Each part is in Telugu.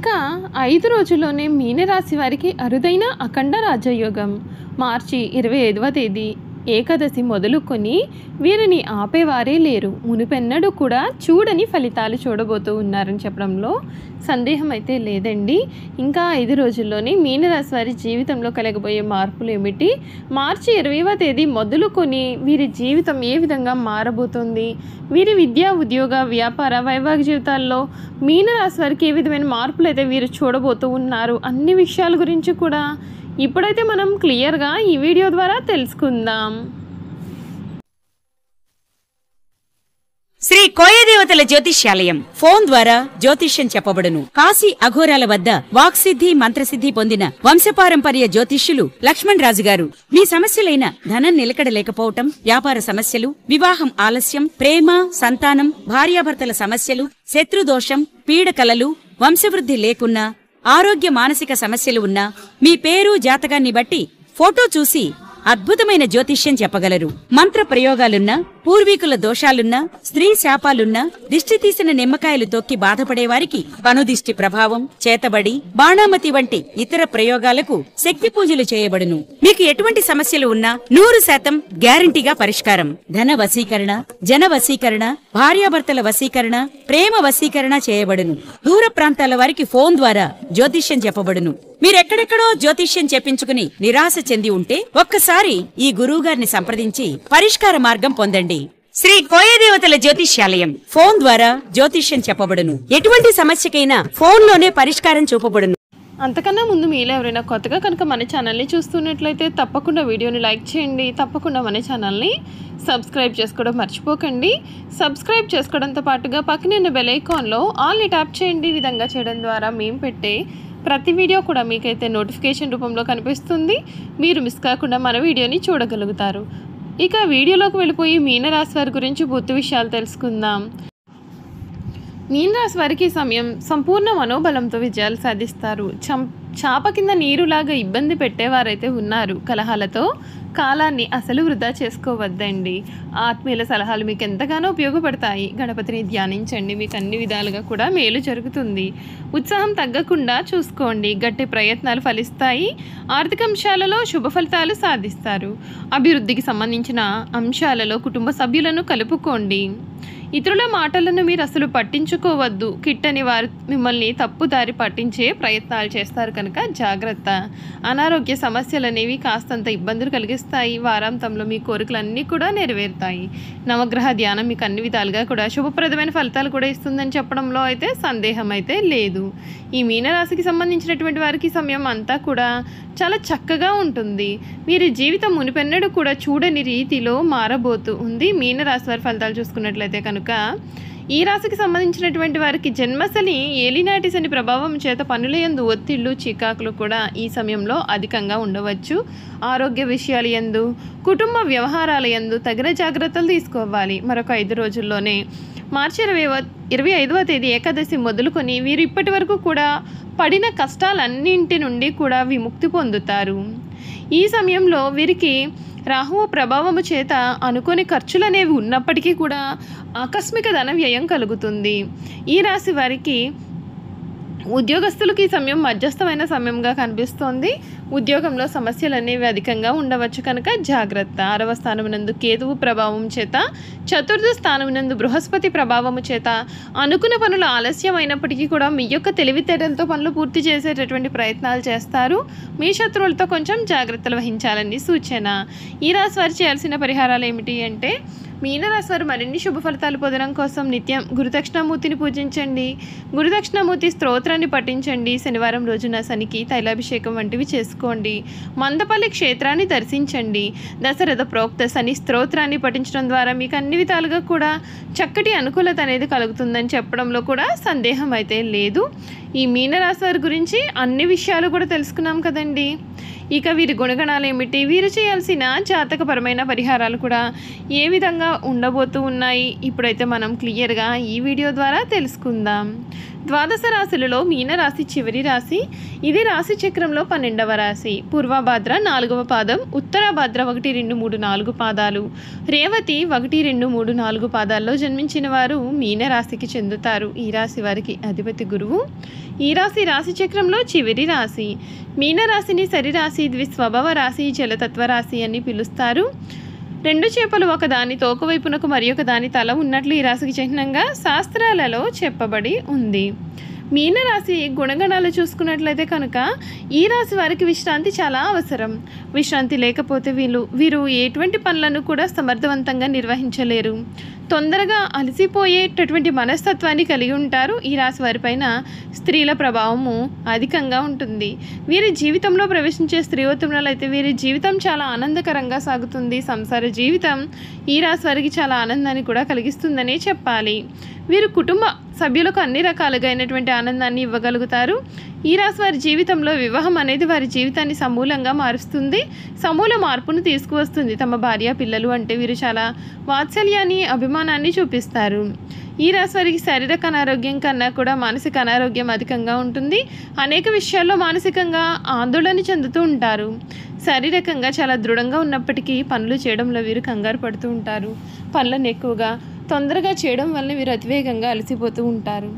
ఇంకా 5 రోజుల్లోనే మీనరాశి వారికి అరుదైన అఖండ రాజయోగం. మార్చి 25వ తేదీ ఏకాదశి మొదలుకొని వీరిని ఆపేవారే లేరు. మునుపెన్నడూ కూడా చూడని ఫలితాలు చూడబోతూ ఉన్నారని చెప్పడంలో సందేహం అయితే లేదండి. ఇంకా 5 రోజుల్లోనే మీనరాశి వారి జీవితంలో కలగబోయే మార్పులు ఏమిటి, మార్చి 20వ తేదీ మొదలుకొని వీరి జీవితం ఏ విధంగా మారబోతోంది, వీరి విద్యా ఉద్యోగ వ్యాపార వైవాహిక జీవితాల్లో మీనరాశి వారికి ఏ విధమైన మార్పులు అయితే వీరు చూడబోతూ ఉన్నారు, అన్ని విషయాల గురించి కూడా ఇప్పుడైతే మనం క్లియర్గా ఈ వీడియో ద్వారా తెలుసుకుందాం. శ్రీ కోయదేవతల జ్యోతిష్యాలయం ఫోన్ ద్వారా జ్యోతిష్యం చెప్పబడును. కాశీ అఘోరాల వద్ద వాక్సిద్ధి మంత్రసిద్ధి పొందిన వంశపారంపర్య జ్యోతిష్యులు లక్ష్మణ్ రాజు గారు మీ సమస్యలైన ధనం నిలకడ లేకపోవటం, వ్యాపార సమస్యలు, వివాహం ఆలస్యం, ప్రేమ, సంతానం, భార్యాభర్తల సమస్యలు, శత్రుదోషం, పీడకలలు, వంశవృద్ధి లేకున్నా, ఆరోగ్య మానసిక సమస్యలు ఉన్నా మీ పేరు జాతకాన్ని బట్టి ఫోటో చూసి అద్భుతమైన జ్యోతిష్యం చెప్పగలరు. మంత్ర ప్రయోగాలున్నా, పూర్వీకుల దోషాలున్నా, స్త్రీ శాపాలున్నా, దిష్టి తీసిన నిమ్మకాయలు తొక్కి బాధపడేవారికి కనుదిష్టి ప్రభావం, చేతబడి, బాణామతి వంటి ఇతర ప్రయోగాలకు శక్తి పూజలు చేయబడును. మీకు ఎటువంటి సమస్యలు ఉన్నా 100% గ్యారంటీగా పరిష్కారం. ధన వశీకరణ, జన వశీకరణ, భార్యాభర్తల వశీకరణ, ప్రేమ వశీకరణ చేయబడును. దూర ప్రాంతాల వారికి ఫోన్ ద్వారా జ్యోతిష్యం చెప్పబడును. మీరెక్కడెక్కడో జ్యోతిష్యం చెప్పించుకుని నిరాశ చెంది ఉంటే ఒక్కసారి ఈ గురువుగారిని సంప్రదించి పరిష్కార మార్గం పొందండి. శ్రీ కోయదేవతల జ్యోతిష్యాలయం ఫోన్ ద్వారా జ్యోతిష్యం చెప్పబడును. ఎటువంటి సమస్యకైనా ఫోన్లోనే పరిష్కారం చూపబడును. అంతకన్నా ముందు మీలో ఎవరైనా కొత్తగా కనుక మన ఛానల్ని చూస్తున్నట్లయితే తప్పకుండా వీడియోని లైక్ చేయండి. తప్పకుండా మన ఛానల్ని సబ్స్క్రైబ్ చేసుకోవడం మర్చిపోకండి. సబ్స్క్రైబ్ చేసుకోవడంతో పాటుగా పక్కనే ఉన్న బెల్ ఐకాన్లో ఆల్ని ట్యాప్ చేయండి. ఈ విధంగా చేయడం ద్వారా మేము పెట్టే ప్రతి వీడియో కూడా మీకైతే నోటిఫికేషన్ రూపంలో కనిపిస్తుంది. మీరు మిస్ కాకుండా మన వీడియోని చూడగలుగుతారు. ఇక వీడియోలోకి వెళ్ళిపోయి మీనరాశి వారి గురించి పూర్తి విషయాలు తెలుసుకుందాం. మీనరాశి వారికి సమయం సంపూర్ణ మనోబలంతో విజయాలు సాధిస్తారు. చాప కింద నీరులాగా ఇబ్బంది పెట్టేవారైతే ఉన్నారు. కలహాలతో కాలాన్ని అసలు వృధా చేసుకోవద్దండి. ఆత్మీయుల సలహాలు మీకు ఎంతగానో ఉపయోగపడతాయి. గణపతిని ధ్యానించండి, మీకు అన్ని విధాలుగా కూడా మేలు జరుగుతుంది. ఉత్సాహం తగ్గకుండా చూసుకోండి. గట్టి ప్రయత్నాలు ఫలిస్తాయి. ఆర్థిక అంశాలలో శుభ ఫలితాలు సాధిస్తారు. అభివృద్ధికి సంబంధించిన అంశాలలో కుటుంబ సభ్యులను కలుపుకోండి. ఇతరుల మాటలను మీరు అసలు పట్టించుకోవద్దు. కిట్టని వారు మిమ్మల్ని తప్పుదారి పట్టించే ప్రయత్నాలు చేస్తారు కనుక జాగ్రత్త. అనారోగ్య సమస్యలు అనేవి కాస్తంత ఇబ్బందులు కలిగిస్తాయి. వారాంతంలో మీ కోరికలన్నీ కూడా నెరవేరుతాయి. నవగ్రహ ధ్యానం మీకు అన్ని విధాలుగా కూడా శుభప్రదమైన ఫలితాలు కూడా ఇస్తుందని చెప్పడంలో అయితే సందేహం అయితే లేదు. ఈ మీనరాశికి సంబంధించినటువంటి వారికి సమయం అంతా కూడా చాలా చక్కగా ఉంటుంది. వీరి జీవితం మునిపెన్నడూ కూడా చూడని రీతిలో మారబోతూ ఉంది. మీనరాశి వారి ఫలితాలు చూసుకున్నట్లయితే కనుక ఈ రాశికి సంబంధించినటువంటి వారికి జన్మశని ఏలినాటి శని ప్రభావం చేత పనుల యందు ఒత్తిళ్లు, చికాకులు కూడా ఈ సమయంలో అధికంగా ఉండవచ్చు. ఆరోగ్య విషయాల యందు, కుటుంబ వ్యవహారాల యందు తగిన జాగ్రత్తలు తీసుకోవాలి. మరొక 5 రోజుల్లోనే మార్చి 25వ తేదీ ఏకాదశి మొదలుకొని వీరు ఇప్పటి వరకు కూడా పడిన కష్టాలన్నింటి నుండి కూడా విముక్తి పొందుతారు. ఈ సమయంలో వీరికి రాహువు ప్రభావము చేత అనుకోని ఖర్చులు అనేవి ఉన్నప్పటికీ కూడా ఆకస్మిక ధన వ్యయం కలుగుతుంది. ఈ రాశి వారికి ఉద్యోగస్తులకు ఈ సమయం మధ్యస్థమైన సమయంగా కనిపిస్తోంది. ఉద్యోగంలో సమస్యలు అనేవి అధికంగా ఉండవచ్చు కనుక జాగ్రత్త. 6వ స్థానమునందు కేతువు ప్రభావం చేత, చతుర్థ స్థానమునందు బృహస్పతి ప్రభావము చేత అనుకున్న పనులు ఆలస్యం అయినప్పటికీ కూడా మీ యొక్క తెలివితేటలతో పనులు పూర్తి చేసేటటువంటి ప్రయత్నాలు చేస్తారు. మీ శత్రువులతో కొంచెం జాగ్రత్తలు వహించాలని సూచన. ఈ రాశి వారు చేయాల్సిన పరిహారాలు ఏమిటి అంటే, మీనరాశి వారు మరిన్ని శుభ ఫలితాలు పొందడం కోసం నిత్యం గురుదక్షిణామూర్తిని పూజించండి. గురుదక్షిణామూర్తి స్తోత్రాన్ని పఠించండి. శనివారం రోజున శనికి తైలాభిషేకం వంటివి చేసుకోండి. మందపల్లి క్షేత్రాన్ని దర్శించండి. దశరథ ప్రోక్త శని స్తోత్రాన్ని పఠించడం ద్వారా మీకు అన్ని విధాలుగా కూడా చక్కటి అనుకూలత అనేది కలుగుతుందని చెప్పడంలో కూడా సందేహం అయితే లేదు. ఈ మీనరాశి వారి గురించి అన్ని విషయాలు కూడా తెలుసుకున్నాం కదండి. ఇక వీరి గుణగణాలు ఏమిటి, వీరు చేయాల్సిన జాతకపరమైన పరిహారాలు కూడా ఏ విధంగా ఉండబోతూ ఉన్నాయి, ఇప్పుడైతే మనం క్లియర్గా ఈ వీడియో ద్వారా తెలుసుకుందాం. ద్వాదశ రాశులలో మీనరాశి చివరి రాశి. ఇది రాశి చక్రంలో 12వ రాశి. పూర్వభాద్ర 4వ పాదం, ఉత్తరాభాద్ర 1, 2, 3, 4 పాదాలు, రేవతి 1, 2, 3, 4 పాదాల్లో జన్మించిన వారు మీనరాశికి చెందుతారు. ఈ రాశి వారికి అధిపతి గురువు. ఈ రాశి రాశి చక్రంలో చివరి రాశి. మీనరాశిని సరిరాశి, ద్విస్వభావ రాశి, జలతత్వ రాశి అని పిలుస్తారు. 2 చేపలు ఒకదాని తోకవైపునకు మరి ఒక దాని తల ఉన్నట్లు ఈ రాశికి చిహ్నంగా శాస్త్రాలలో చెప్పబడి ఉంది. మీనరాశి గుణగణాలు చూసుకున్నట్లయితే కనుక ఈ రాశి వారికి విశ్రాంతి చాలా అవసరం. విశ్రాంతి లేకపోతే వీరు ఎటువంటి పనులను కూడా సమర్థవంతంగా నిర్వహించలేరు. తొందరగా అలసిపోయేటటువంటి మనస్తత్వాన్ని కలిగి ఉంటారు. ఈ రాశి వారిపైన స్త్రీల ప్రభావము అధికంగా ఉంటుంది. వీరి జీవితంలో ప్రవేశించే స్త్రీవత్తులు అయితే వీరి జీవితం చాలా ఆనందకరంగా సాగుతుంది. సంసార జీవితం ఈ రాశి వారికి చాలా ఆనందాన్ని కూడా కలిగిస్తుందనే చెప్పాలి. వీరు కుటుంబ సభ్యులకు అన్ని రకాలుగా అయినటువంటి ఆనందాన్ని ఇవ్వగలుగుతారు. ఈ రాశి వారి జీవితంలో వివాహం అనేది వారి జీవితాన్ని సమూలంగా మారుస్తుంది, సమూల మార్పును తీసుకువస్తుంది. తమ భార్య పిల్లలు అంటే వీరు చాలా వాత్సల్యాన్ని, అభిమానాన్ని చూపిస్తారు. ఈ రాశి వారికి శారీరక అనారోగ్యం కన్నా కూడా మానసిక అనారోగ్యం అధికంగా ఉంటుంది. అనేక విషయాల్లో మానసికంగా ఆందోళన చెందుతూ ఉంటారు. శారీరకంగా చాలా దృఢంగా ఉన్నప్పటికీ పనులు చేయడంలో వీరు కంగారు పడుతూ ఉంటారు. పనులను ఎక్కువగా తొందరగా చేయడం వల్ల వీరు అతివేగంగా అలసిపోతూ ఉంటారు.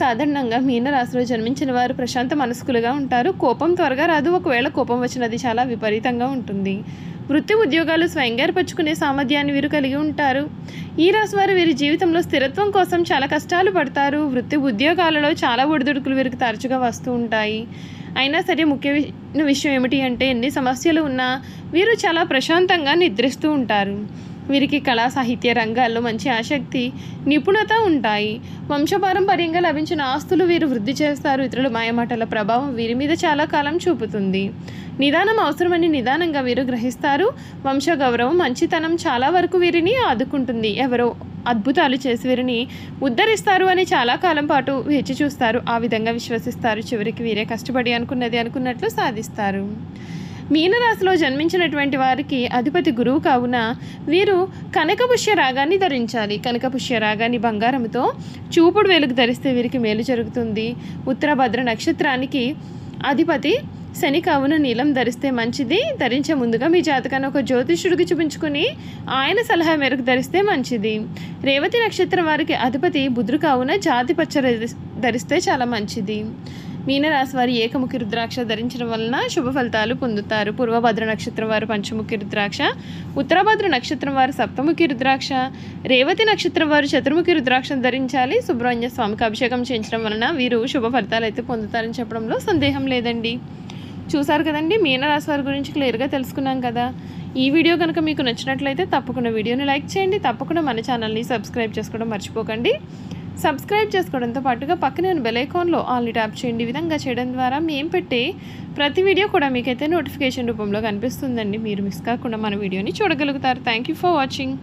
సాధారణంగా మీనరాశిలో జన్మించిన వారు ప్రశాంత మనస్కులుగా ఉంటారు. కోపం త్వరగా రాదు. ఒకవేళ కోపం వచ్చినది చాలా విపరీతంగా ఉంటుంది. వృత్తి ఉద్యోగాలు స్వయంగా ఏర్పరచుకునే సామర్థ్యాన్ని వీరు కలిగి ఉంటారు. ఈ రాశి వారు వీరి జీవితంలో స్థిరత్వం కోసం చాలా కష్టాలు పడతారు. వృత్తి ఉద్యోగాలలో చాలా ఒడిదుడుకులు వీరికి తరచుగా వస్తూ ఉంటాయి. అయినా సరే ముఖ్యమైన విషయం ఏమిటి అంటే ఎన్ని సమస్యలు ఉన్నా వీరు చాలా ప్రశాంతంగా నిద్రిస్తూ ఉంటారు. వీరికి కళా సాహిత్య రంగాల్లో మంచి ఆసక్తి, నిపుణత ఉంటాయి. వంశపారంపర్యంగా లభించిన ఆస్తులు వీరు వృద్ధి చేస్తారు. ఇతరుల మాయమాటల ప్రభావం వీరి మీద చాలా కాలం చూపుతుంది. నిదానం అవసరమని నిదానంగా వీరు గ్రహిస్తారు. వంశ గౌరవం, మంచితనం చాలా వరకు వీరిని ఆదుకుంటుంది. ఎవరో అద్భుతాలు చేసి వీరిని ఉద్ధరిస్తారు అని చాలా కాలం పాటు వేచి చూస్తారు. ఆ విధంగా విశ్వసిస్తారు. చివరికి వీరే కష్టపడి అనుకున్నట్లు సాధిస్తారు. మీనరాశిలో జన్మించినటువంటి వారికి అధిపతి గురువు కావున వీరు కనకపుష్య రాగాన్ని ధరించాలి. కనకపుష్య రాగాన్ని బంగారంతో చూపుడు వేలుకు ధరిస్తే వీరికి మేలు జరుగుతుంది. ఉత్తరభద్ర నక్షత్రానికి అధిపతి శని కావున నీలం ధరిస్తే మంచిది. ధరించే ముందుగా మీ జాతకాన్ని ఒక జ్యోతిష్యుడికి చూపించుకుని ఆయన సలహా మేరకు ధరిస్తే మంచిది. రేవతి నక్షత్రం వారికి అధిపతి బుధుడు కావున జాతి పచ్చ ధరిస్తే చాలా మంచిది. మీనరాశి వారి ఏకముఖి రుద్రాక్ష ధరించడం వలన శుభ ఫలితాలు పొందుతారు. పూర్వభద్ర నక్షత్రం వారు పంచముఖి రుద్రాక్ష, ఉత్తరభద్ర నక్షత్రం వారు సప్తముఖి రుద్రాక్ష, రేవతి నక్షత్రం వారు చతుర్ముఖి రుద్రాక్షను ధరించాలి. సుబ్రహ్మణ్య స్వామికి అభిషేకం చేయించడం వలన వీరు శుభ ఫలితాలు అయితే పొందుతారని చెప్పడంలో సందేహం లేదండి. చూసారు కదండి, మీనరాశి వారి గురించి క్లియర్గా తెలుసుకున్నాం కదా. ఈ వీడియో కనుక మీకు నచ్చినట్లయితే తప్పకుండా వీడియోని లైక్ చేయండి. తప్పకుండా మన ఛానల్ని సబ్స్క్రైబ్ చేసుకోవడం మర్చిపోకండి. సబ్స్క్రైబ్ చేసుకోవడంతో పాటుగా పక్కనే ఉన్న బెల్ ఐకాన్లో ఆల్ని ట్యాప్ చేయండి. ఈ విధంగా చేయడం ద్వారా మేము పెట్టే ప్రతి వీడియో కూడా మీకైతే నోటిఫికేషన్ రూపంలో కనిపిస్తుందండి. మీరు మిస్ కాకుండా మన వీడియోని చూడగలుగుతారు. Thank you for watching.